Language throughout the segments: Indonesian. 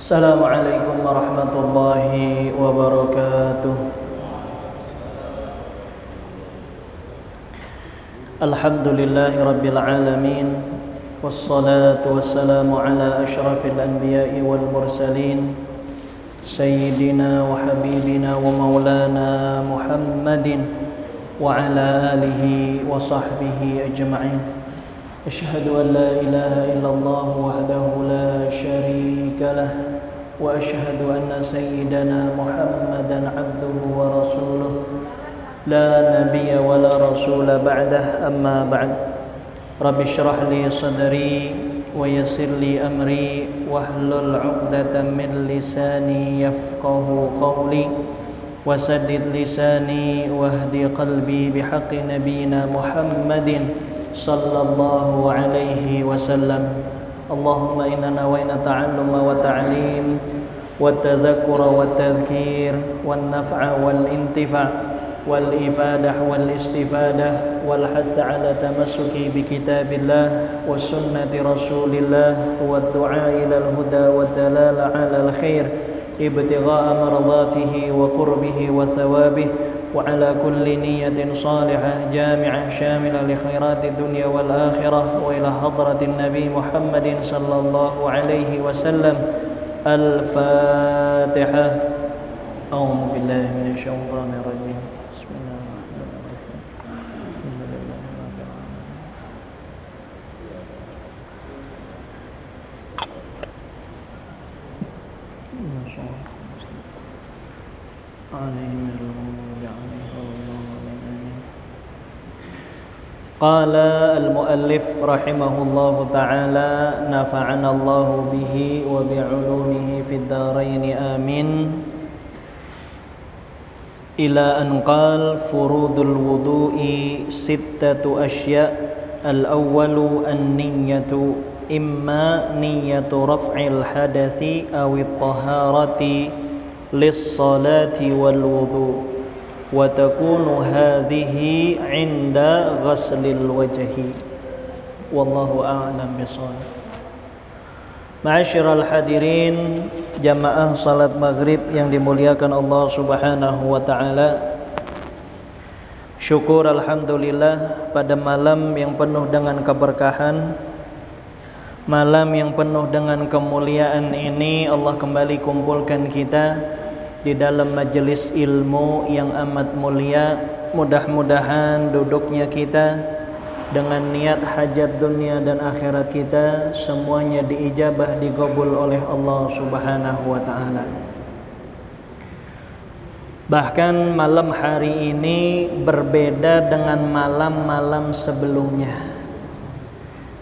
Assalamualaikum warahmatullahi wabarakatuh. Alhamdulillahi rabbil alamin. Wassalatu wassalamu ala ashrafil anbiya'i wal mursalin Sayyidina wa habibina wa maulana Muhammadin wa ala alihi wa sahbihi ajma'in. Asyhadu an la ilaha illallah wahdahu la syarika lah wa asyhadu anna sayyidana Muhammadan abduhu wa rasuluh la nabiyya wa la rasula ba'dah, amma ba'd. Rabbi shrah li sadri wa yassir li amri wahlul 'uqdatam min lisani yafqahu qawli wasaddid lisani wahdi qalbi bihaqqi nabiyyina Muhammadin sallallahu alaihi wasallam. Allahumma inna nawayna ta'alluma wa ta'lim wa tadhakkura wa tadhkir wan naf'a wal intifa' wal ifadah wal istifadah wal hassa ala tamassuki bi kitabillah wa sunnati rasulillah wa du'a ila al huda wa dalala ala al khair ibtigha'a mardatihi wa qurbihi wa thawabihi wa ala kulli niyatin salihah jami'ah syamilah li khairati dunya wal akhirah wa ila hadratin nabi Muhammadin sallallahu alaihi wasallam. Al-Fatihah. A'udzu billahi minasy syaithanir rajim. Qala al-muallif rahimahullahu ta'ala nafa'ana Allahu bihi wa bi'ulumihi fid dharain amin. Ila an qala furudul wudu'i sittatu asya'. Al-awwalu an-niyyatu imma niyyatu raf'il hadathi aw at-taharati lis-salati wal wudu'. Wa takunu hadhihi 'inda ghaslil wajhi. Wallahu a'lam bishawab. Ma'asyiral hadirin, jamaah salat maghrib yang dimuliakan Allah Subhanahu wa taala. Syukur alhamdulillah pada malam yang penuh dengan keberkahan, malam yang penuh dengan kemuliaan ini Allah kembali kumpulkan kita di dalam majelis ilmu yang amat mulia. Mudah-mudahan duduknya kita dengan niat hajat dunia dan akhirat kita semuanya diijabah, digabul oleh Allah Subhanahu wa taala. Bahkan malam hari ini berbeda dengan malam-malam sebelumnya,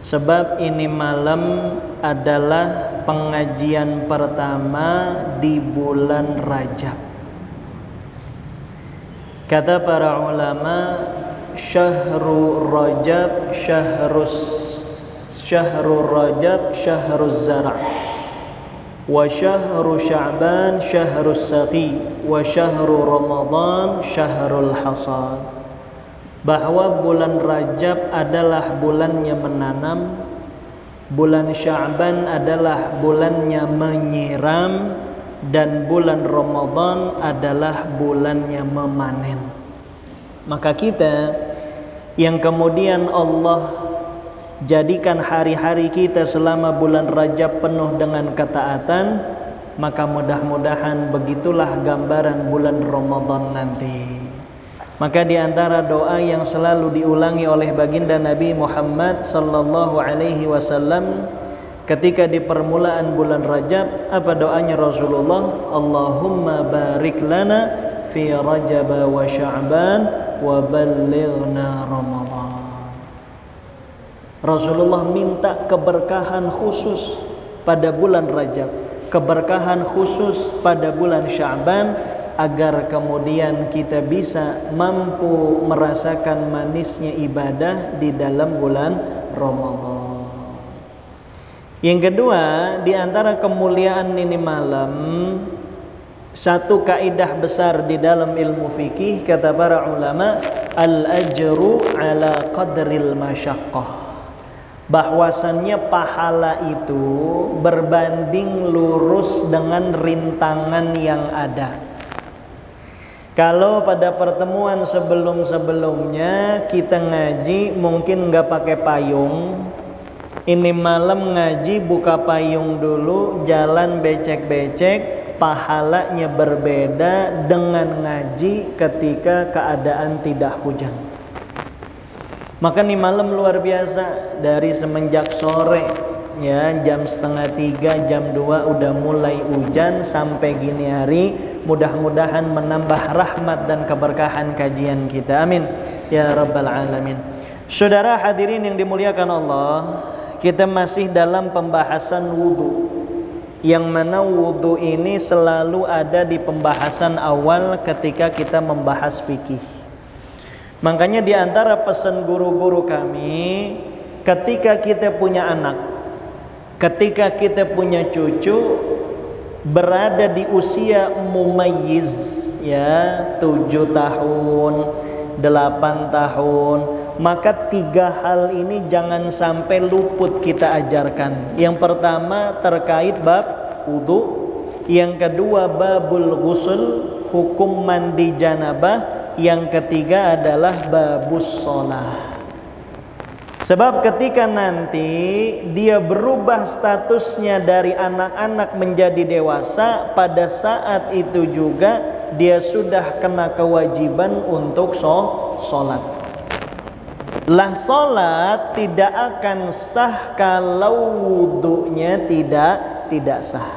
sebab ini malam adalah pengajian pertama di bulan Rajab. Kata para ulama, syahrul Rajab syahruz zara' wa syahru Sya'ban syahrus saqi wa syahru Ramadan syahrul hasad. Bahwa bulan Rajab adalah bulannya menanam, bulan Sya'ban adalah bulannya menyiram, dan bulan Ramadan adalah bulannya memanen. Maka kita yang kemudian Allah jadikan hari-hari kita selama bulan Rajab penuh dengan ketaatan, maka mudah-mudahan begitulah gambaran bulan Ramadan nanti. Maka di antara doa yang selalu diulangi oleh baginda Nabi Muhammad sallallahu alaihi wasallam ketika di permulaan bulan Rajab, apa doanya Rasulullah? Allahumma barik lana fi Rajab wa Sya'ban wa ballighna Ramadan. Rasulullah minta keberkahan khusus pada bulan Rajab, keberkahan khusus pada bulan Sya'ban, agar kemudian kita bisa mampu merasakan manisnya ibadah di dalam bulan Ramadan. Yang kedua, di antara kemuliaan ini malam, satu kaidah besar di dalam ilmu fikih, kata para ulama, al-ajru ala qadril masyaqqah. bahwasannya pahala itu berbanding lurus dengan rintangan yang ada. Kalau pada pertemuan sebelum-sebelumnya kita ngaji mungkin nggak pakai payung, ini malam ngaji buka payung dulu, jalan becek-becek, pahalanya berbeda dengan ngaji ketika keadaan tidak hujan. Maka nih malam luar biasa, dari semenjak sore ya jam 2:30, jam 2 udah mulai hujan sampai gini hari. Mudah-mudahan menambah rahmat dan keberkahan kajian kita, amin ya rabbal alamin. Saudara hadirin yang dimuliakan Allah, kita masih dalam pembahasan wudu, yang mana wudu ini selalu ada di pembahasan awal ketika kita membahas fikih. Makanya di antara pesan guru-guru kami, ketika kita punya anak, ketika kita punya cucu, berada di usia mumayyiz ya 7 tahun, 8 tahun, maka 3 hal ini jangan sampai luput kita ajarkan. Yang pertama terkait bab wudu, yang kedua babul ghusl, hukum mandi janabah, yang ketiga adalah babus sholah. Sebab ketika nanti dia berubah statusnya dari anak-anak menjadi dewasa, pada saat itu juga dia sudah kena kewajiban untuk sholat. Lah sholat tidak akan sah kalau wudunya tidak sah.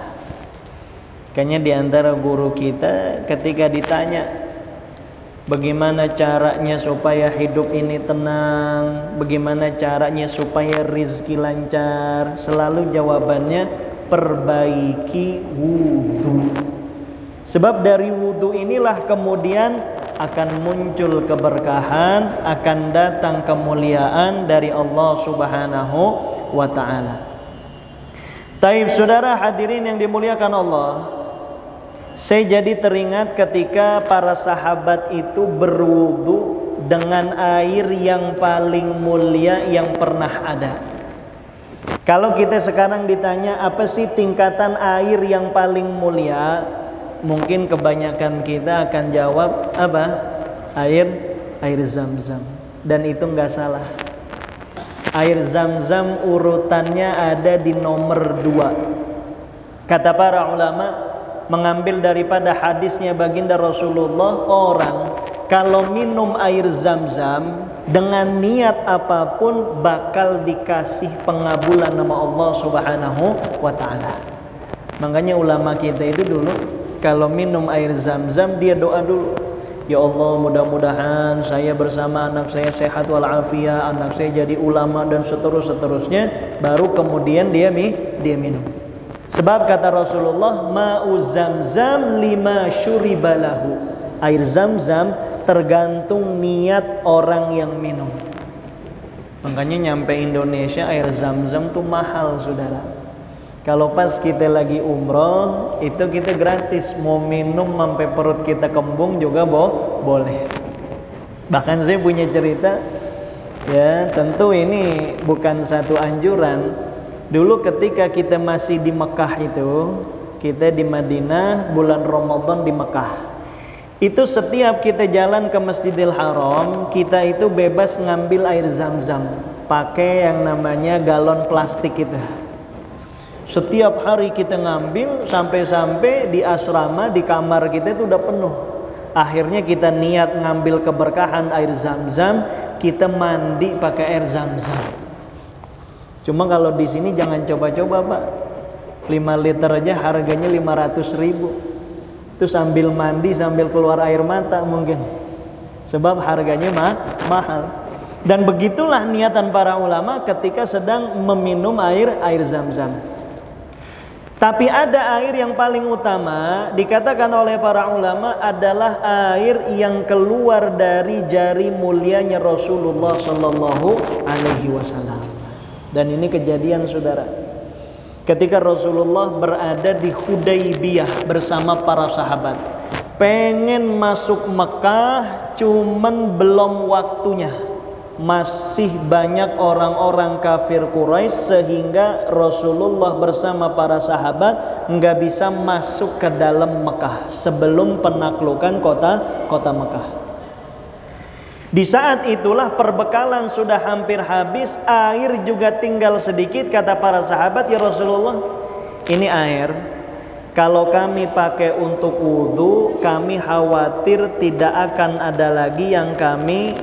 Kayaknya di antara guru kita ketika ditanya bagaimana caranya supaya hidup ini tenang, bagaimana caranya supaya rizki lancar, selalu jawabannya perbaiki wudu. Sebab dari wudu inilah kemudian akan muncul keberkahan, akan datang kemuliaan dari Allah Subhanahu wa ta'ala. Taib saudara hadirin yang dimuliakan Allah, saya jadi teringat ketika para sahabat itu berwudu dengan air yang paling mulia yang pernah ada. Kalau kita sekarang ditanya apa sih tingkatan air yang paling mulia, mungkin kebanyakan kita akan jawab apa? Air Zam-Zam. Dan itu nggak salah. Air Zam-Zam urutannya ada di nomor 2. Kata para ulama, mengambil daripada hadisnya baginda Rasulullah, orang kalau minum air Zam-Zam dengan niat apapun bakal dikasih pengabulan nama Allah Subhanahu wa ta'ala. Makanya ulama kita itu dulu kalau minum air Zam-Zam dia doa dulu, ya Allah mudah-mudahan saya bersama anak saya sehat walafiat, anak saya jadi ulama dan seterusnya, baru kemudian dia minum. Sebab kata Rasulullah, ma'u Zam-Zam lima syuribalahu, air Zam-Zam tergantung niat orang yang minum. Makanya nyampe Indonesia air Zam-Zam tuh mahal saudara. Kalau pas kita lagi umroh itu kita gratis, mau minum sampai perut kita kembung juga boleh. Bahkan saya punya cerita, ya tentu ini bukan satu anjuran. Dulu ketika kita masih di Mekah itu, kita di Madinah, bulan Ramadan di Mekah. Itu setiap kita jalan ke Masjidil Haram, kita itu bebas ngambil air Zam-Zam, pakai yang namanya galon plastik itu. Setiap hari kita ngambil, sampai-sampai di asrama, di kamar kita itu udah penuh. Akhirnya kita niat ngambil keberkahan air Zam-Zam, kita mandi pakai air Zam-Zam. Cuma kalau di sini jangan coba-coba Pak, 5 liter aja harganya 500.000. Itu sambil mandi sambil keluar air mata mungkin, sebab harganya mahal. Dan begitulah niatan para ulama ketika sedang meminum air Zam-Zam. Tapi ada air yang paling utama, dikatakan oleh para ulama adalah air yang keluar dari jari mulianya Rasulullah Sallallahu Alaihi Wasallam. Dan ini kejadian saudara, ketika Rasulullah berada di Hudaybiyah bersama para sahabat, pengen masuk Mekah cuman belum waktunya. masih banyak orang-orang kafir Quraisy sehingga Rasulullah bersama para sahabat nggak bisa masuk ke dalam Mekah sebelum penaklukan kota Mekah. Di saat itulah perbekalan sudah hampir habis, air juga tinggal sedikit. Kata para sahabat, ya Rasulullah, ini air kalau kami pakai untuk wudhu, kami khawatir tidak akan ada lagi yang kami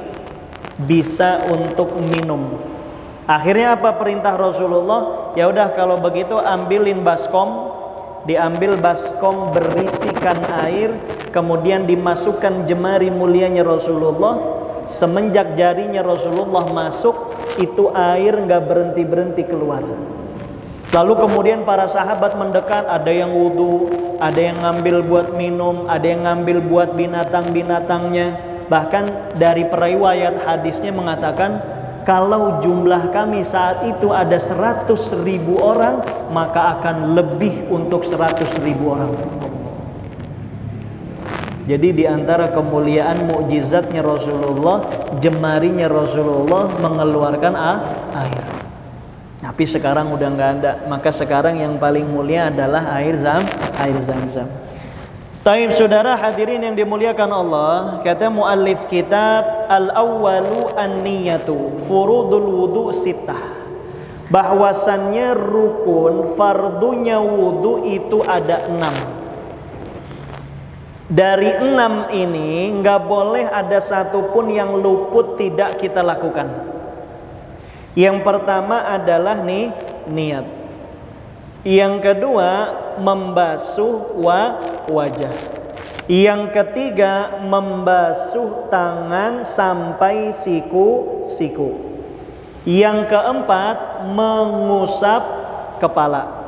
bisa untuk minum. Akhirnya apa perintah Rasulullah? Ya udah kalau begitu ambilin baskom, diambil baskom berisikan air, kemudian dimasukkan jemari mulianya Rasulullah. Semenjak jarinya Rasulullah masuk, itu air nggak berhenti keluar. Lalu kemudian para sahabat mendekat, ada yang wudhu, ada yang ngambil buat minum, ada yang ngambil buat binatang-binatangnya. Bahkan dari periwayat hadisnya mengatakan, kalau jumlah kami saat itu ada 100.000 orang, maka akan lebih untuk 100.000 orang. Jadi di antara kemuliaan mukjizatnya Rasulullah, jemarinya Rasulullah mengeluarkan air. Tapi sekarang udah nggak ada. Maka sekarang yang paling mulia adalah air Zam-Zam. Taib saudara hadirin yang dimuliakan Allah, kata muallif kitab al-awwalu an-niyatu furudul wudu sittah. Bahwasannya rukun fardunya wudu itu ada 6. Dari 6 ini nggak boleh ada satupun yang luput tidak kita lakukan. Yang pertama adalah niat. Yang kedua membasuh wajah. Yang ketiga membasuh tangan sampai siku-siku. Yang keempat mengusap kepala.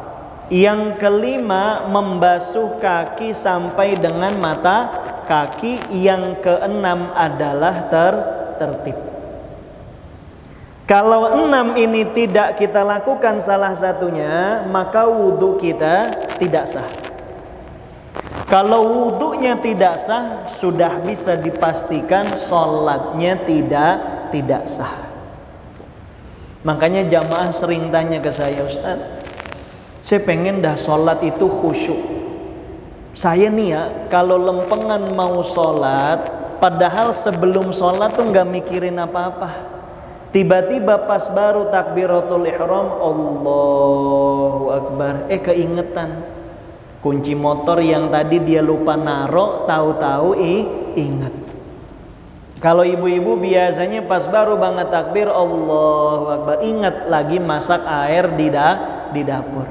Yang kelima membasuh kaki sampai dengan mata kaki. Yang keenam adalah tertib. Kalau 6 ini tidak kita lakukan salah satunya, maka wudhu kita tidak sah. Kalau wudhunya tidak sah, sudah bisa dipastikan sholatnya tidak sah. Makanya jamaah sering tanya ke saya, Ustaz, saya pengen dah sholat itu khusyuk. Saya nih ya, kalau lempengan mau sholat, padahal sebelum sholat tuh nggak mikirin apa-apa. Tiba-tiba pas baru takbiratul ihram, Allahu Akbar, keingetan kunci motor yang tadi dia lupa naro, tahu-tahu ingat. Kalau ibu-ibu biasanya pas baru banget takbir Allahu Akbar, ingat lagi masak air di dapur.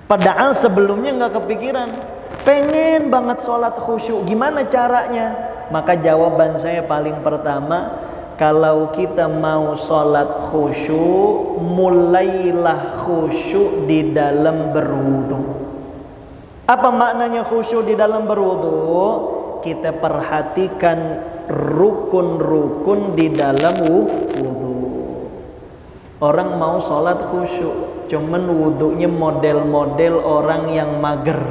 Padahal sebelumnya nggak kepikiran, pengen banget sholat khusyuk, gimana caranya? Maka jawaban saya paling pertama, kalau kita mau sholat khusyuk, mulailah khusyuk di dalam berwudu. Apa maknanya khusyuk di dalam berwudu? Kita perhatikan rukun-rukun di dalam wudu. Orang mau sholat khusyuk, cuman wudunya model-model orang yang mager.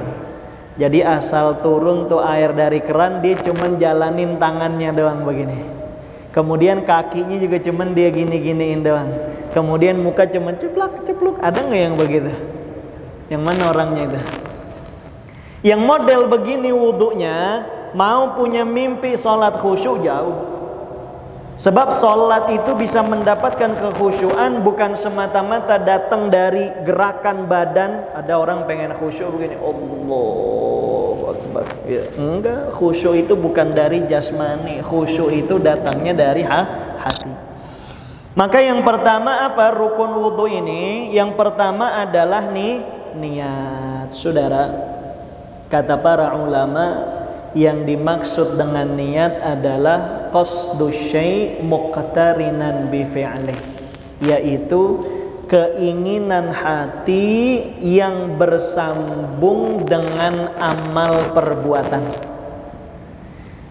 Jadi asal turun tuh air dari keran, dia cuman jalanin tangannya doang begini. Kemudian kakinya juga cuman dia gini-giniin doang. Kemudian muka cuman ceplok. Ada nggak yang begitu? Yang mana orangnya itu? Yang model begini wudunya, mau punya mimpi sholat khusyuk jauh. Sebab sholat itu bisa mendapatkan kekhusyuan bukan semata-mata datang dari gerakan badan. Ada orang pengen khusyuk begini, Allahu Akbar. Ya, enggak, khusyuk itu bukan dari jasmani, khusyuk itu datangnya dari hati. Maka yang pertama apa rukun wudhu ini? Yang pertama adalah niat. Saudara, kata para ulama, yang dimaksud dengan niat adalah qasdu syai' muqtarinan bi fi'lih, yaitu keinginan hati yang bersambung dengan amal perbuatan.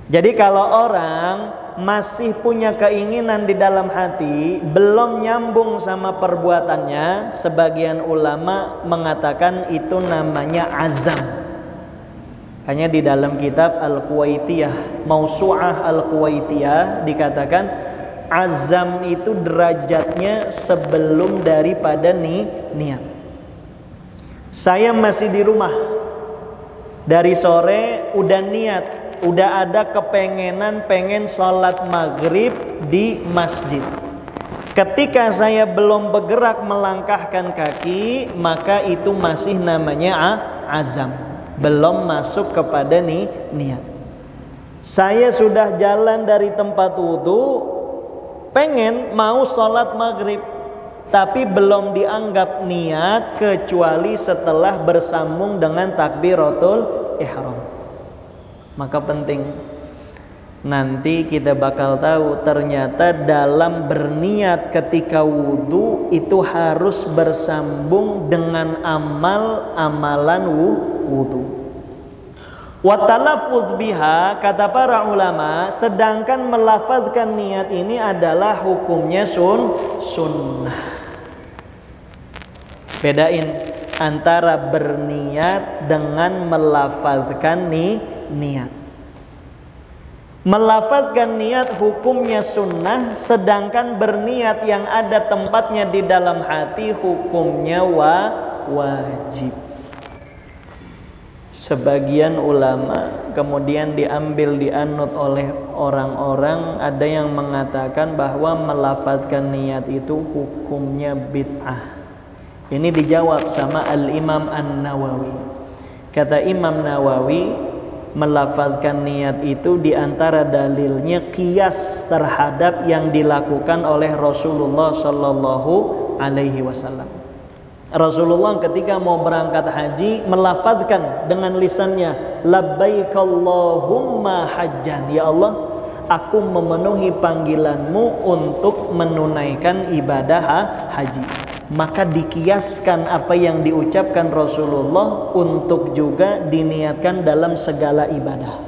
Jadi kalau orang masih punya keinginan di dalam hati, belum nyambung sama perbuatannya, sebagian ulama mengatakan itu namanya azam. Hanya di dalam kitab Al-Quwaitiyah, Mausu'ah Al-Quwaitiyah dikatakan azam itu derajatnya sebelum daripada niat. Saya masih di rumah, dari sore udah niat, udah ada pengen sholat maghrib di masjid. Ketika saya belum bergerak melangkahkan kaki, maka itu masih namanya azam, belum masuk kepada niat. Saya sudah jalan dari tempat wudu, pengen mau sholat maghrib, tapi belum dianggap niat kecuali setelah bersambung dengan takbiratul ihram. Maka penting, nanti kita bakal tahu ternyata dalam berniat ketika wudu itu harus bersambung dengan amalan wudu. Wa talaffuz biha, kata para ulama, sedangkan melafazkan niat ini adalah hukumnya sunnah. Bedain antara berniat dengan melafazkan niat. Melafazkan niat hukumnya sunnah, sedangkan berniat yang ada tempatnya di dalam hati hukumnya wajib. Sebagian ulama kemudian dianut oleh orang-orang, ada yang mengatakan bahwa melafazkan niat itu hukumnya bid'ah. Ini dijawab sama Al-Imam An-Nawawi. Kata Imam Nawawi, melafazkan niat itu diantara dalilnya qiyas terhadap yang dilakukan oleh Rasulullah Sallallahu Alaihi Wasallam. Rasulullah ketika mau berangkat haji melafazkan dengan lisannya, labbaik Allahumma hajjan, ya Allah, aku memenuhi panggilanmu untuk menunaikan ibadah haji. Maka dikiaskan apa yang diucapkan Rasulullah untuk juga diniatkan dalam segala ibadah.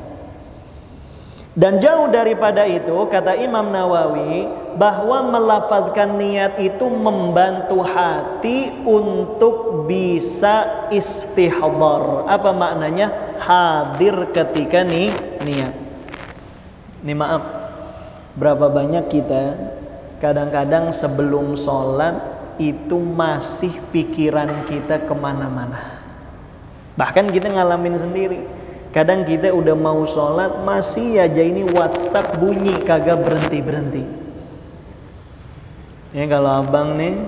Dan jauh daripada itu, kata Imam Nawawi, bahwa melafazkan niat itu membantu hati untuk bisa istihdar. Apa maknanya? Hadir ketika niat. Ini maaf, berapa banyak kita kadang-kadang sebelum sholat itu masih pikiran kita kemana-mana. Bahkan kita ngalamin sendiri. Kadang kita udah mau sholat, masih aja ini WhatsApp bunyi kagak berhenti-berhenti. Ya kalau abang nih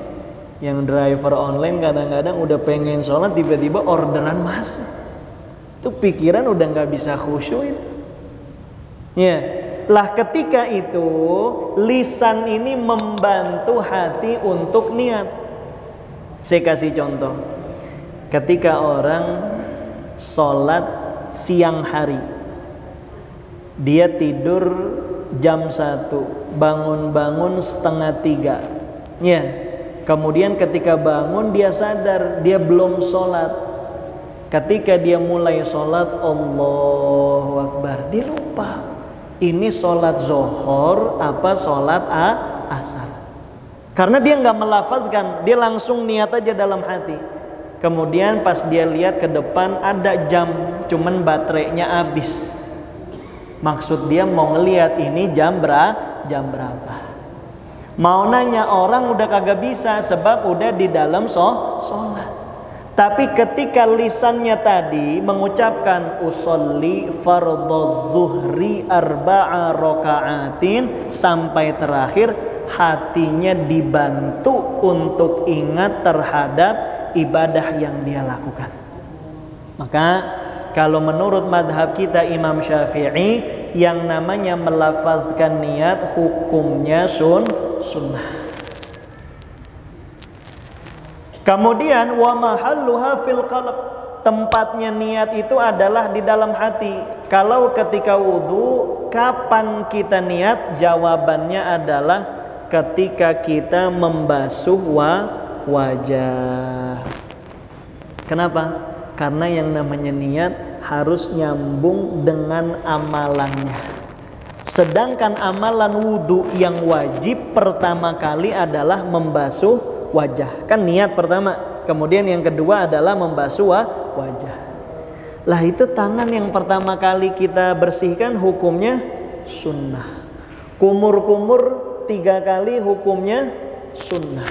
yang driver online kadang-kadang udah pengen sholat, tiba-tiba orderan masuk. Itu pikiran udah gak bisa khusyuk itu. Ya, lah ketika itu lisan ini membantu hati untuk niat. Saya kasih contoh. Ketika orang sholat siang hari, dia tidur jam 1, bangun-bangun 2:30. Ya, kemudian ketika bangun dia sadar dia belum sholat. Ketika dia mulai sholat, Allahu Akbar, dia lupa ini sholat zuhur apa sholat asar. Karena dia nggak melafazkan, dia langsung niat aja dalam hati. Kemudian pas dia lihat ke depan ada jam, cuman baterainya habis. Maksud dia mau ngelihat ini jam berapa. Mau nanya orang udah kagak bisa, sebab udah di dalam sholat. Tapi ketika lisannya tadi mengucapkan usolli fardhu zuhri 4 raka'atin sampai terakhir, hatinya dibantu untuk ingat terhadap ibadah yang dia lakukan. Maka kalau menurut madhab kita Imam Syafi'i, yang namanya melafazkan niat hukumnya sunnah. Kemudian wa mahalluha fil qalb, tempatnya niat itu adalah di dalam hati. Kalau ketika wudu, kapan kita niat? Jawabannya adalah ketika kita membasuh wajah. Kenapa? Karena yang namanya niat harus nyambung dengan amalannya. Sedangkan amalan wudu yang wajib pertama kali adalah membasuh wajah. Kan niat pertama, kemudian yang kedua adalah membasuh wajah. Lah itu tangan yang pertama kali kita bersihkan hukumnya sunnah. Kumur-kumur 3 kali hukumnya sunnah.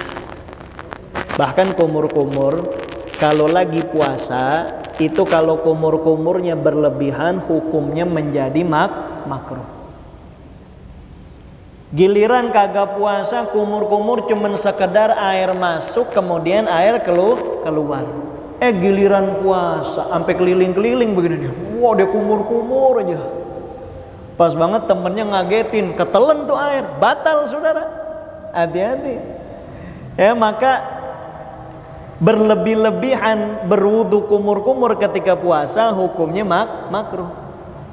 Bahkan kumur-kumur kalau lagi puasa itu kalau kumur-kumurnya berlebihan hukumnya menjadi makruh. Giliran kagak puasa kumur-kumur cuman sekedar air masuk kemudian air keluar. Giliran puasa sampai keliling-keliling begini nih. Wah, dia kumur-kumur aja. Pas banget temennya ngagetin, ketelen tuh air, batal saudara. Hati-hati. Maka berlebih-lebihan berwudu kumur-kumur ketika puasa hukumnya makruh.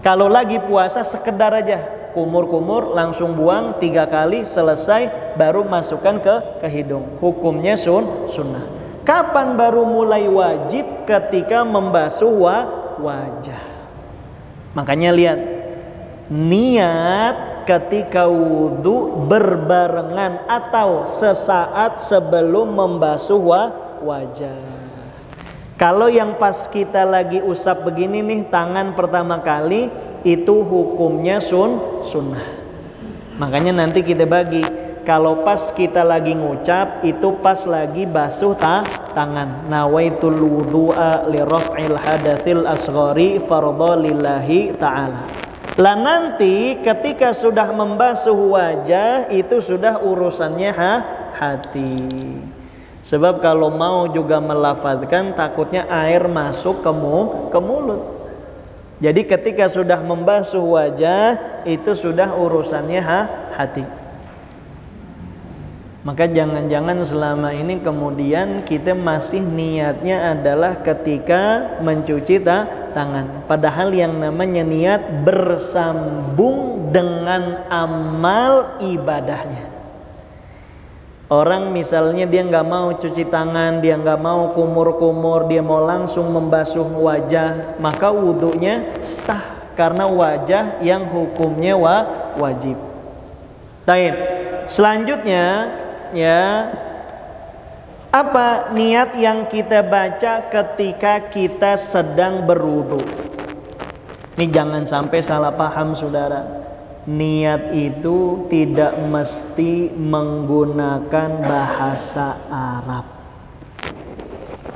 Kalau lagi puasa sekedar aja kumur-kumur langsung buang 3 kali selesai baru masukkan ke hidung. Hukumnya sunnah. Kapan baru mulai wajib? Ketika membasuh wajah. Makanya lihat, niat ketika wudu berbarengan atau sesaat sebelum membasuh wajah. Kalau yang pas kita lagi usap begini nih, tangan pertama kali itu hukumnya sunnah. Makanya nanti kita bagi. Kalau pas kita lagi ngucap itu pas lagi basuh tangan. Nawaitul wudu'a li raf'il hadatsil asghari fardha lillahi ta'ala. Lah nanti ketika sudah membasuh wajah itu sudah urusannya hati. Sebab kalau mau juga melafazkan takutnya air masuk ke mulut. Jadi ketika sudah membasuh wajah itu sudah urusannya hati. Maka jangan-jangan selama ini kemudian kita masih niatnya adalah ketika mencuci tangan. Padahal yang namanya niat bersambung dengan amal ibadahnya. Orang misalnya dia nggak mau cuci tangan, dia nggak mau kumur-kumur, dia mau langsung membasuh wajah, maka wudunya sah karena wajah yang hukumnya wajib. Baik, selanjutnya ya, apa niat yang kita baca ketika kita sedang berwudu? Ini jangan sampai salah paham saudara. Niat itu tidak mesti menggunakan bahasa Arab.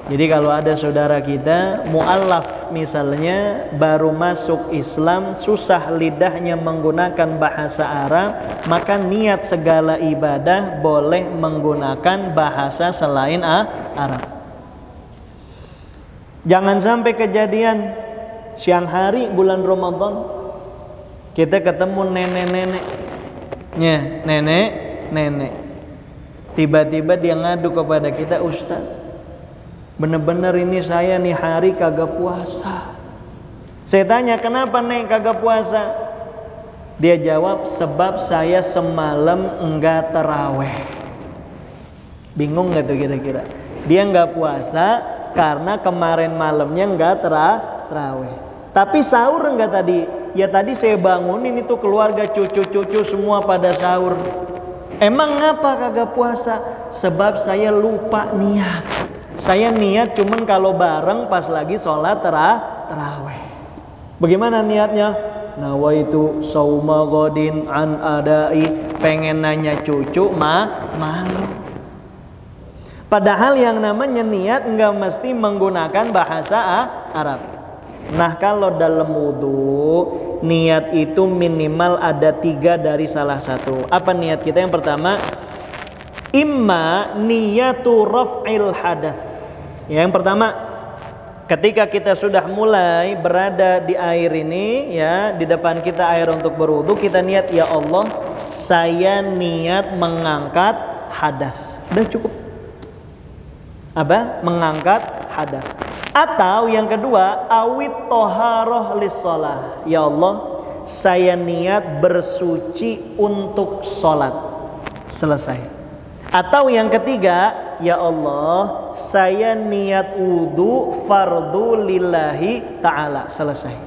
Jadi kalau ada saudara kita mu'allaf misalnya baru masuk Islam, susah lidahnya menggunakan bahasa Arab, maka niat segala ibadah boleh menggunakan bahasa selain Arab. Jangan sampai kejadian siang hari bulan Ramadan kita ketemu nenek-neneknya, nenek. Tiba-tiba dia ngadu kepada kita, Ustaz, bener-bener ini saya nih hari kagak puasa. Saya tanya, kenapa nek kagak puasa? Dia jawab, sebab saya semalam enggak taraweh. Bingung gak tuh kira-kira? Dia enggak puasa karena kemarin malamnya enggak taraweh. Tapi sahur enggak tadi? Ya tadi saya bangunin itu keluarga cucu-cucu semua pada sahur. Emang ngapa kagak puasa? Sebab saya lupa niat. Saya niat cuman kalau bareng pas lagi sholat taraweh. Bagaimana niatnya? Nawaitu sauma godin an adai. Pengen nanya cucu malu. Padahal yang namanya niat enggak mesti menggunakan bahasa Arab. Nah kalau dalam wudu niat itu minimal ada 3 dari salah satu. Apa niat kita? Yang pertama, imma niyatu raf'il hadas. Yang pertama, ketika kita sudah mulai berada di air ini ya, di depan kita air untuk berwudu, kita niat, ya Allah saya niat mengangkat hadas. Udah cukup. Apa? Mengangkat hadas. Atau yang kedua, awit toharoh lissolah. Ya Allah, saya niat bersuci untuk sholat. Selesai. Atau yang ketiga, ya Allah, saya niat wudu fardu lillahi ta'ala. Selesai.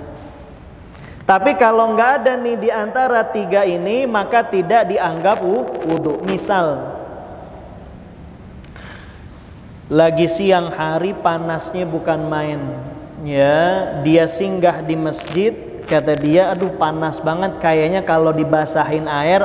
Tapi kalau nggak ada nih di antara 3 ini, maka tidak dianggap wudu. Misal, lagi siang hari panasnya bukan main ya, dia singgah di masjid kata dia, aduh panas banget, kayaknya kalau dibasahin air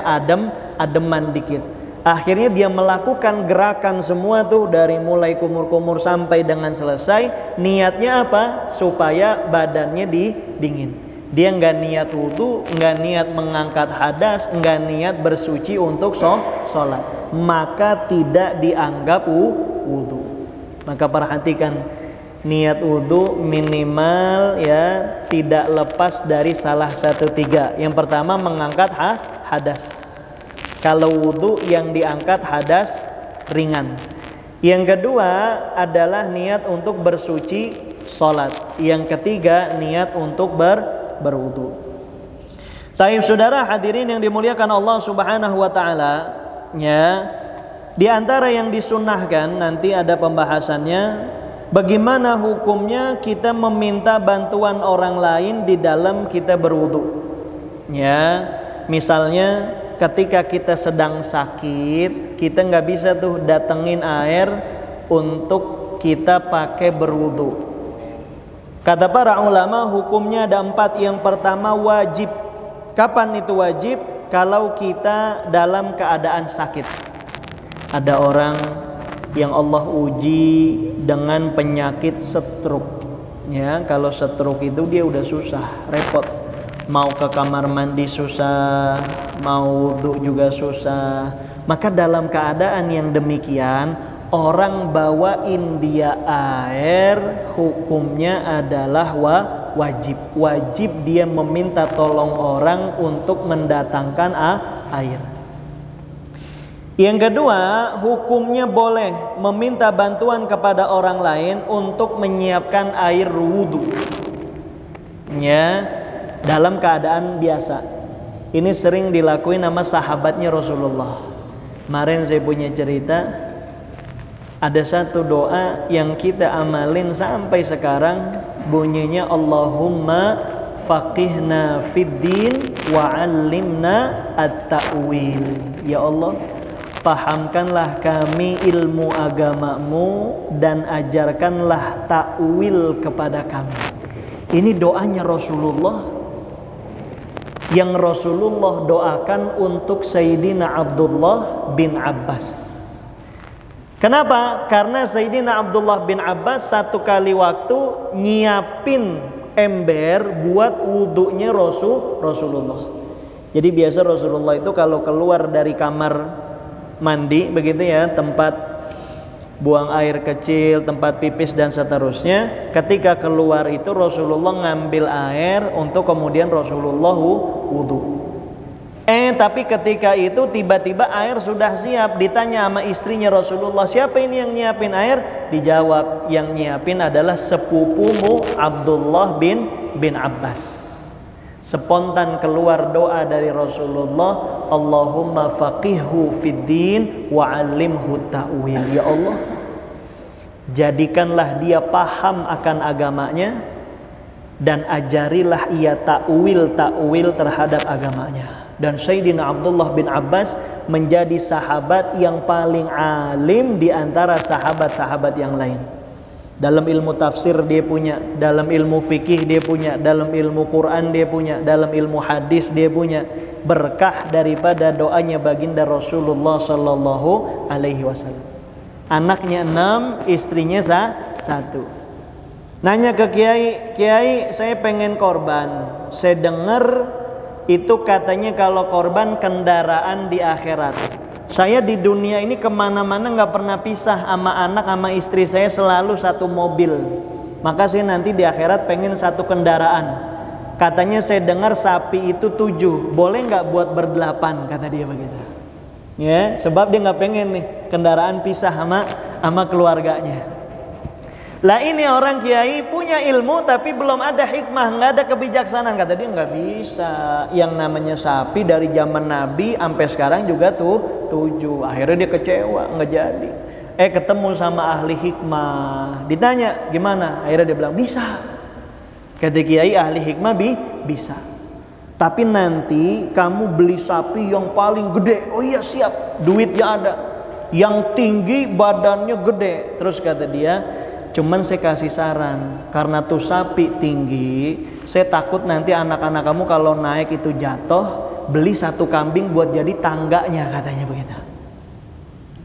ademan dikit. Akhirnya dia melakukan gerakan semua tuh dari mulai kumur-kumur sampai dengan selesai. Niatnya apa? Supaya badannya dingin. Dia nggak niat wudu, nggak niat mengangkat hadas, nggak niat bersuci untuk sholat. Maka tidak dianggap wudu. Maka perhatikan, niat wudu minimal ya tidak lepas dari salah satu tiga. Yang pertama mengangkat hadas. Kalau wudu yang diangkat hadas ringan. Yang kedua adalah niat untuk bersuci sholat. Yang ketiga niat untuk berwudu. Taib saudara hadirin yang dimuliakan Allah Subhanahu wa taala, ya, di antara yang disunnahkan nanti ada pembahasannya, bagaimana hukumnya kita meminta bantuan orang lain di dalam kita berwudu. Ya, misalnya ketika kita sedang sakit, kita nggak bisa tuh datengin air untuk kita pakai berwudu. Kata para ulama hukumnya ada 4. Yang pertama wajib. Kapan itu wajib? Kalau kita dalam keadaan sakit. Ada orang yang Allah uji dengan penyakit stroke. Ya, kalau stroke itu dia udah susah, repot. Mau ke kamar mandi susah, mau wudu juga susah. Maka dalam keadaan yang demikian, orang bawain dia air, hukumnya adalah wajib. Wajib dia meminta tolong orang untuk mendatangkan air. Yang kedua, hukumnya boleh meminta bantuan kepada orang lain untuk menyiapkan air wudu. Ya, dalam keadaan biasa. Ini sering dilakuin sama sahabatnya Rasulullah. Kemarin saya punya cerita, ada satu doa yang kita amalin sampai sekarang, bunyinya Allahumma faqihna fid din wa 'allimna at-ta'wil. Ya Allah, pahamkanlah kami ilmu agamamu dan ajarkanlah ta'wil kepada kami. Ini doanya Rasulullah yang Rasulullah doakan untuk Sayyidina Abdullah bin Abbas. Kenapa? Karena Sayyidina Abdullah bin Abbas satu kali waktu nyiapin ember buat wudunya Rasulullah. Jadi biasa Rasulullah itu kalau keluar dari kamar mandi begitu ya, tempat buang air kecil, tempat pipis dan seterusnya, ketika keluar itu Rasulullah ngambil air untuk kemudian Rasulullah wudu. Tapi ketika itu tiba-tiba air sudah siap. Ditanya sama istrinya Rasulullah, siapa ini yang nyiapin air? Dijawab, yang nyiapin adalah sepupumu Abdullah bin Abbas. Spontan keluar doa dari Rasulullah, Allahumma faqihhu fid din wa 'allimhu ta'wil. Ya Allah, jadikanlah dia paham akan agamanya dan ajarilah ia ta'wil terhadap agamanya. Dan Sayyidina Abdullah bin Abbas menjadi sahabat yang paling alim di antara sahabat-sahabat yang lain. Dalam ilmu tafsir dia punya, dalam ilmu fikih dia punya, dalam ilmu Quran dia punya, dalam ilmu hadis dia punya. Berkah daripada doanya baginda Rasulullah sallallahu alaihi wasallam. Anaknya 6, istrinya 1. Nanya ke Kiai, saya pengen korban. Saya dengar itu katanya kalau korban kendaraan di akhirat. Saya di dunia ini kemana-mana gak pernah pisah sama anak sama istri saya, selalu satu mobil. Maka saya nanti di akhirat pengen satu kendaraan. Katanya saya dengar sapi itu 7, boleh gak buat ber8, kata dia begitu. Ya, sebab dia gak pengen nih kendaraan pisah sama keluarganya. Lah ini orang kiai punya ilmu tapi belum ada hikmah, nggak ada kebijaksanaan. Kata dia nggak bisa. Yang namanya sapi dari zaman Nabi sampai sekarang juga 7. Akhirnya dia kecewa, nggak jadi. Ketemu sama ahli hikmah, ditanya gimana? Akhirnya dia bilang bisa. Kata kiai ahli hikmah bisa. Tapi nanti kamu beli sapi yang paling gede. Oh iya siap, duitnya ada. Yang tinggi badannya gede. Terus kata dia, cuman saya kasih saran, karena tuh sapi tinggi, saya takut nanti anak-anak kamu kalau naik itu jatuh, beli 1 kambing buat jadi tangganya, katanya begitu.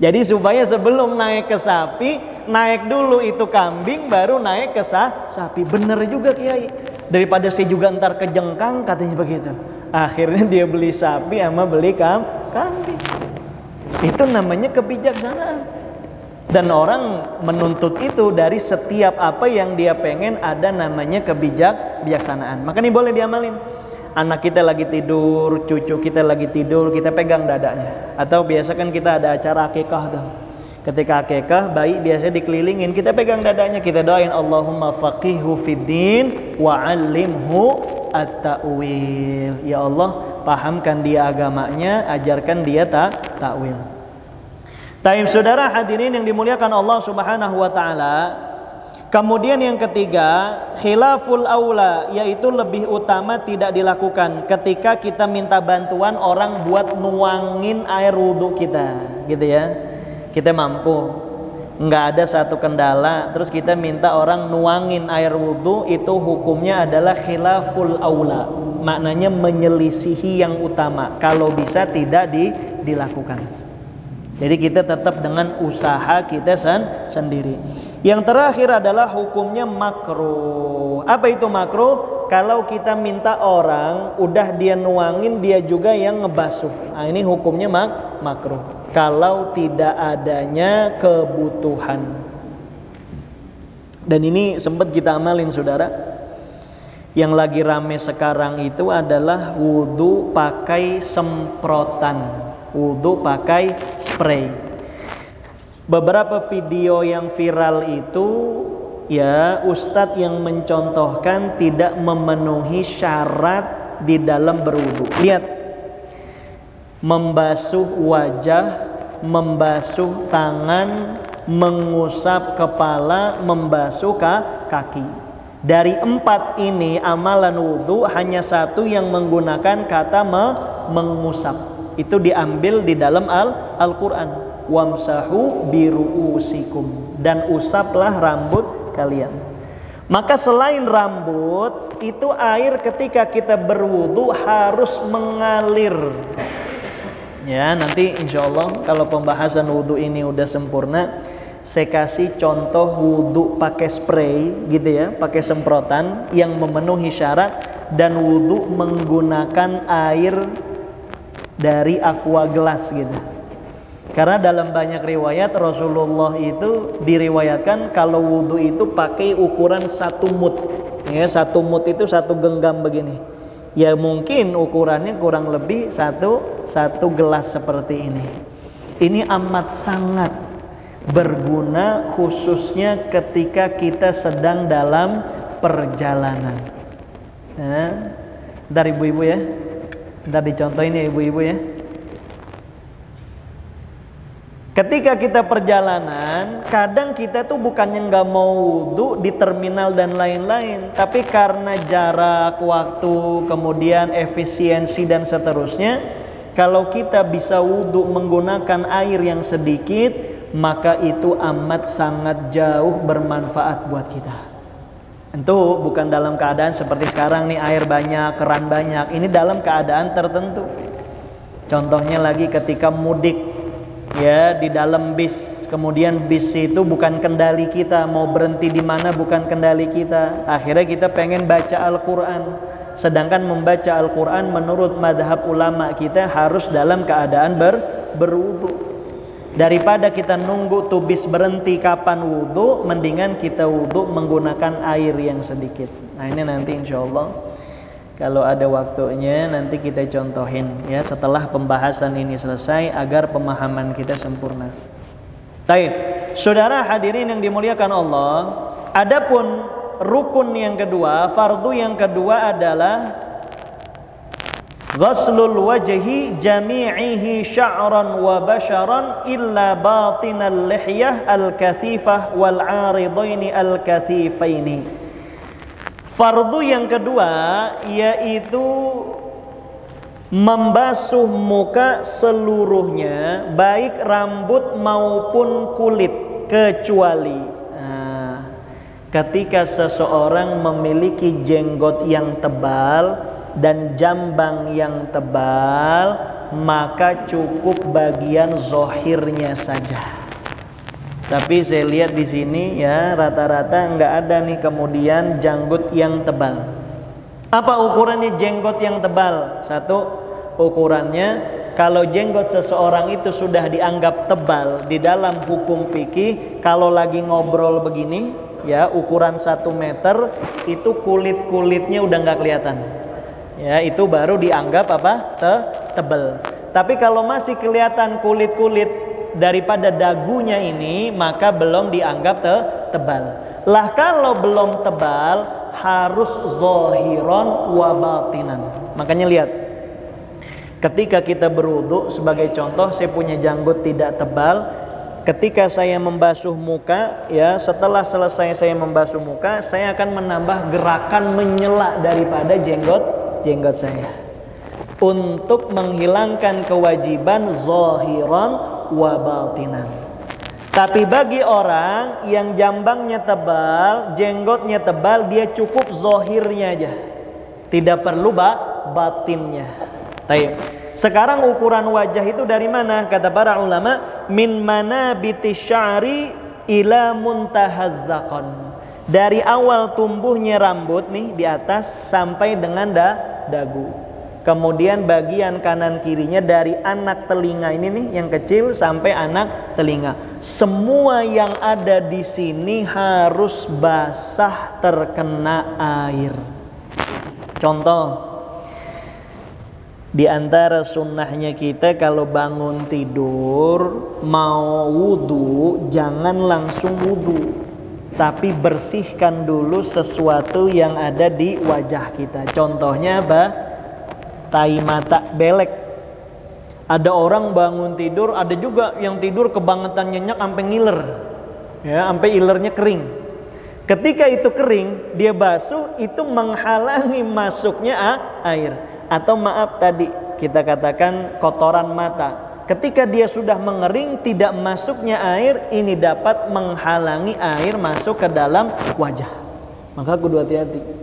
Jadi supaya sebelum naik ke sapi, naik dulu itu kambing, baru naik ke sapi. Bener juga Kiai, daripada saya juga ntar kejengkang, katanya begitu. Akhirnya dia beli sapi sama beli kambing. Itu namanya kebijaksanaan. Dan orang menuntut itu dari setiap apa yang dia pengen, ada namanya kebijaksanaan. Maka ini boleh diamalin. Anak kita lagi tidur, cucu kita lagi tidur, kita pegang dadanya. Atau biasa kan kita ada acara akikah tuh. Ketika akikah, bayi biasanya dikelilingin, kita pegang dadanya, kita doain Allahumma faqihhu fiddin wa 'allimhu at-ta'wil. Ya Allah, pahamkan dia agamanya, ajarkan dia takwil. Taib saudara hadirin yang dimuliakan Allah Subhanahu wa taala. Kemudian yang ketiga, khilaful aula, yaitu lebih utama tidak dilakukan ketika kita minta bantuan orang buat nuangin air wudhu kita, gitu ya. Kita mampu, nggak ada satu kendala, terus kita minta orang nuangin air wudhu, itu hukumnya adalah khilaful aula. Maknanya menyelisihi yang utama. Kalau bisa tidak dilakukan. Jadi kita tetap dengan usaha kita sendiri. Yang terakhir adalah hukumnya makruh. Apa itu makruh? Kalau kita minta orang, udah dia nuangin, dia juga yang ngebasuh. Nah, ini hukumnya makruh. Kalau tidak adanya kebutuhan. Dan ini sempat kita amalin saudara. Yang lagi rame sekarang itu adalah wudhu pakai semprotan. Wudhu pakai spray. Beberapa video yang viral itu ya ustadz yang mencontohkan tidak memenuhi syarat di dalam berwudhu. Lihat, membasuh wajah, membasuh tangan, mengusap kepala, membasuh kaki. Dari 4 ini amalan wudhu hanya 1 yang menggunakan kata mengusap. Itu diambil di dalam Al-Quran. Wamsahu biru'usikum, dan usaplah rambut kalian. Maka selain rambut, itu air ketika kita berwudu harus mengalir. Ya, nanti insya Allah kalau pembahasan wudu ini udah sempurna, saya kasih contoh wudu pakai spray gitu ya, pakai semprotan yang memenuhi syarat, dan wudu menggunakan air dari aqua gelas gitu. Karena dalam banyak riwayat Rasulullah itu diriwayatkan kalau wudhu itu pakai ukuran 1 mud. Ya, 1 mud itu 1 genggam begini. Ya mungkin ukurannya kurang lebih satu gelas seperti ini. Ini amat sangat berguna khususnya ketika kita sedang dalam perjalanan. Nah, dari ibu-ibu ya. Ntar dicontohin ya ibu-ibu ya. Ketika kita perjalanan, kadang kita tuh bukannya nggak mau wudhu di terminal dan lain-lain, tapi karena jarak, waktu, kemudian efisiensi dan seterusnya, kalau kita bisa wudhu menggunakan air yang sedikit, maka itu amat sangat jauh bermanfaat buat kita. Tentu bukan dalam keadaan seperti sekarang nih, air banyak, keran banyak. Ini dalam keadaan tertentu. Contohnya lagi ketika mudik. Ya, di dalam bis, kemudian bis itu bukan kendali kita, mau berhenti di mana bukan kendali kita. Akhirnya kita pengen baca Al-Quran, sedangkan membaca Al-Quran menurut madhab ulama kita harus dalam keadaan berwudu. Daripada kita nunggu tuh bis berhenti kapan wudu, mendingan kita wudu menggunakan air yang sedikit. Nah ini nanti insya Allah kalau ada waktunya nanti kita contohin ya setelah pembahasan ini selesai agar pemahaman kita sempurna. Baik, saudara hadirin yang dimuliakan Allah, adapun rukun yang kedua, fardu yang kedua adalah ghaslul wajhi jami'ihi sya'ran wa basharan illa batinal lihyah al-kathifah wal 'aridaini al-kathifaini. Fardu yang kedua yaitu membasuh muka seluruhnya, baik rambut maupun kulit, kecuali ketika seseorang memiliki jenggot yang tebal dan jambang yang tebal, maka cukup bagian zohirnya saja. Tapi saya lihat di sini ya rata-rata nggak ada nih kemudian janggut yang tebal. Apa ukurannya jenggot yang tebal? Satu, ukurannya kalau jenggot seseorang itu sudah dianggap tebal di dalam hukum fikih, kalau lagi ngobrol begini ya ukuran 1 meter itu kulit-kulitnya udah nggak kelihatan. Ya itu baru dianggap apa? Tebal. Tapi kalau masih kelihatan kulit-kulit daripada dagunya ini, maka belum dianggap tebal. Lah kalau belum tebal harus zahiran wa batinan. Makanya lihat, ketika kita berwudu sebagai contoh, saya punya janggut tidak tebal. Ketika saya membasuh muka, ya setelah selesai saya membasuh muka, saya akan menambah gerakan menyela daripada jenggot saya untuk menghilangkan kewajiban zahiran wa batinan. Tapi bagi orang yang jambangnya tebal, jenggotnya tebal, dia cukup zahirnya aja, tidak perlu batinnya. Baik. Sekarang ukuran wajah itu dari mana? Kata para ulama, min manabiti sya'ri ila muntahaz zaqan. Dari awal tumbuhnya rambut nih di atas sampai dengan dagu. Kemudian bagian kanan kirinya dari anak telinga ini nih yang kecil sampai anak telinga. Semua yang ada di sini harus basah terkena air. Contoh, di antara sunnahnya kita kalau bangun tidur mau wudu, jangan langsung wudu, tapi bersihkan dulu sesuatu yang ada di wajah kita. Contohnya apa? Tai mata belek. Ada orang bangun tidur, ada juga yang tidur kebangetan nyenyak sampai ngiler, ya sampai ilernya kering. Ketika itu kering, dia basuh, itu menghalangi masuknya air. Atau maaf tadi kita katakan kotoran mata. Ketika dia sudah mengering, tidak masuknya air, ini dapat menghalangi air masuk ke dalam wajah. Maka kudu hati-hati.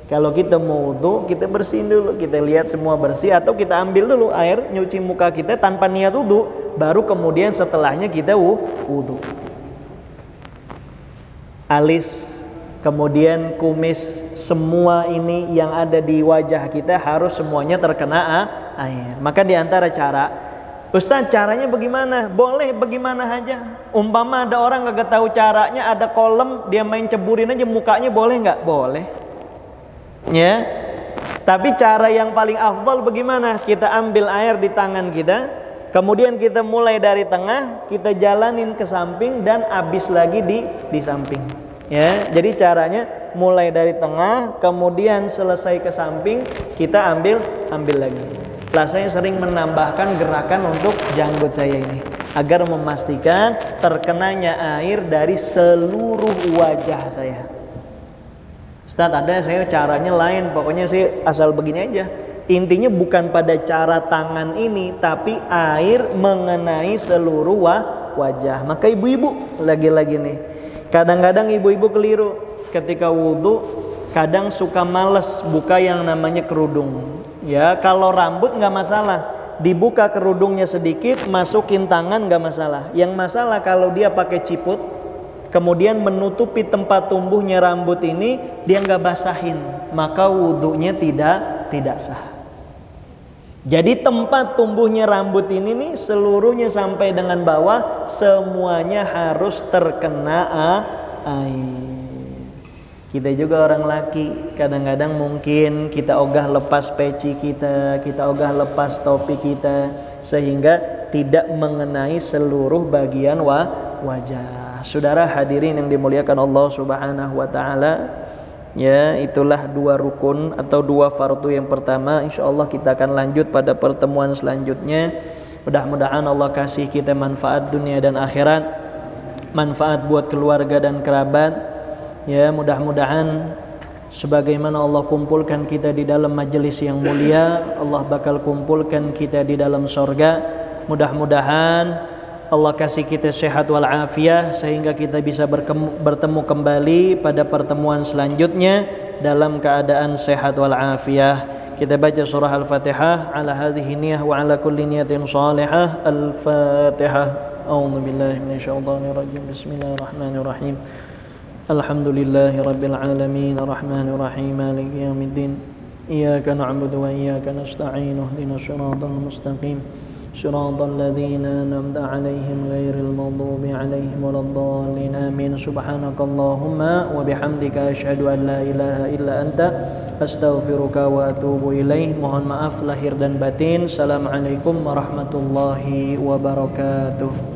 Kalau kita mau wudu, kita bersihin dulu, kita lihat semua bersih, atau kita ambil dulu air nyuci muka kita tanpa niat wudu, baru kemudian setelahnya kita wudu. Alis, kemudian kumis, semua ini yang ada di wajah kita harus semuanya terkena air. Maka di antara cara, Ustaz caranya bagaimana? Boleh bagaimana aja. Umpama ada orang gak tahu caranya, ada kolam, dia main ceburin aja mukanya, boleh nggak? Boleh. Ya, tapi cara yang paling afdal bagaimana? Kita ambil air di tangan kita, kemudian kita mulai dari tengah, kita jalanin ke samping dan habis lagi di samping. Ya, jadi caranya mulai dari tengah, kemudian selesai ke samping, kita ambil lagi. Lah saya sering menambahkan gerakan untuk janggut saya ini agar memastikan terkenanya air dari seluruh wajah saya. Ustaz, ada saya caranya lain, pokoknya saya asal begini aja. Intinya bukan pada cara tangan ini, tapi air mengenai seluruh wajah. Maka ibu-ibu lagi-lagi nih, kadang-kadang ibu-ibu keliru ketika wudu, kadang suka males buka yang namanya kerudung. Ya, kalau rambut nggak masalah, dibuka kerudungnya sedikit, masukin tangan nggak masalah. Yang masalah kalau dia pakai ciput, kemudian menutupi tempat tumbuhnya rambut ini, dia nggak basahin, maka wudunya tidak sah. Jadi tempat tumbuhnya rambut ini nih seluruhnya sampai dengan bawah semuanya harus terkena air. Kita juga orang laki, kadang-kadang mungkin kita ogah lepas peci kita ogah lepas topi kita, sehingga tidak mengenai seluruh bagian wajah. Saudara hadirin yang dimuliakan Allah Subhanahu wa taala, ya itulah dua rukun atau dua fardu yang pertama. Insyaallah kita akan lanjut pada pertemuan selanjutnya. Mudah-mudahan Allah kasih kita manfaat dunia dan akhirat, manfaat buat keluarga dan kerabat. Ya, mudah-mudahan sebagaimana Allah kumpulkan kita di dalam majelis yang mulia, Allah bakal kumpulkan kita di dalam surga. Mudah-mudahan Allah kasih kita sehat walafiat sehingga kita bisa bertemu kembali pada pertemuan selanjutnya dalam keadaan sehat walafiat. Kita baca surah Al-Fatihah ala hadhihi niyyah wa ala kulli niyatin salihah. Al-Fatihah. A'udzu billahi minasyaitonir rajim. Bismillahirrahmanirrahim. Alhamdulillahi rabbil alamin arrahmanir rahim maliki yaumiddin. Iyyaka na'budu wa iyyaka nasta'in ihdinas siratal mustaqim. Siratal ladzina an'amta 'alaihim ghairil maghdubi 'alaihim waladdallin. Amin. Subhanakallahumma wa bihamdika asyhadu an la ilaha illa anta astaghfiruka wa atubu ilaih. Mohon maaf lahir dan batin. Assalamualaikum warahmatullahi wabarakatuh.